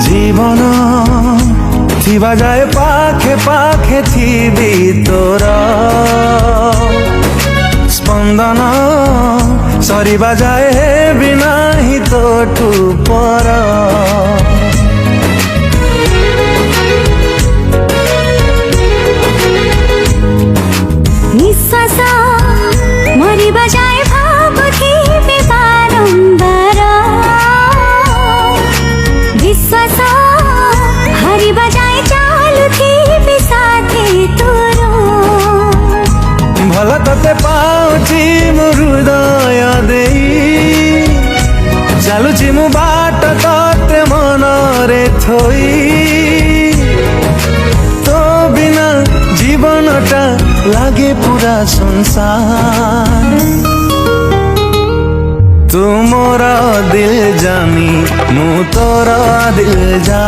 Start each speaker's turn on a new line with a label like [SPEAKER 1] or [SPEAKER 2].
[SPEAKER 1] जीवन थिबा जाए पाखे पाखे थिबी तोर स्पंदन सरीबा जाए बिना ही तोठू पर
[SPEAKER 2] निश्वास मरिबा जाए भाबुथिबे बारम्बार विश्वास हरिबा जाए चालुथिबे साथे तोर
[SPEAKER 1] भल तते पाउछि मो हृदय देई चालुछि मु बाट तते मनरे थोई तो बिना जीवनटा लागे पूरा संसार तू मोरा दिल जानी मु तोरा दिल जा।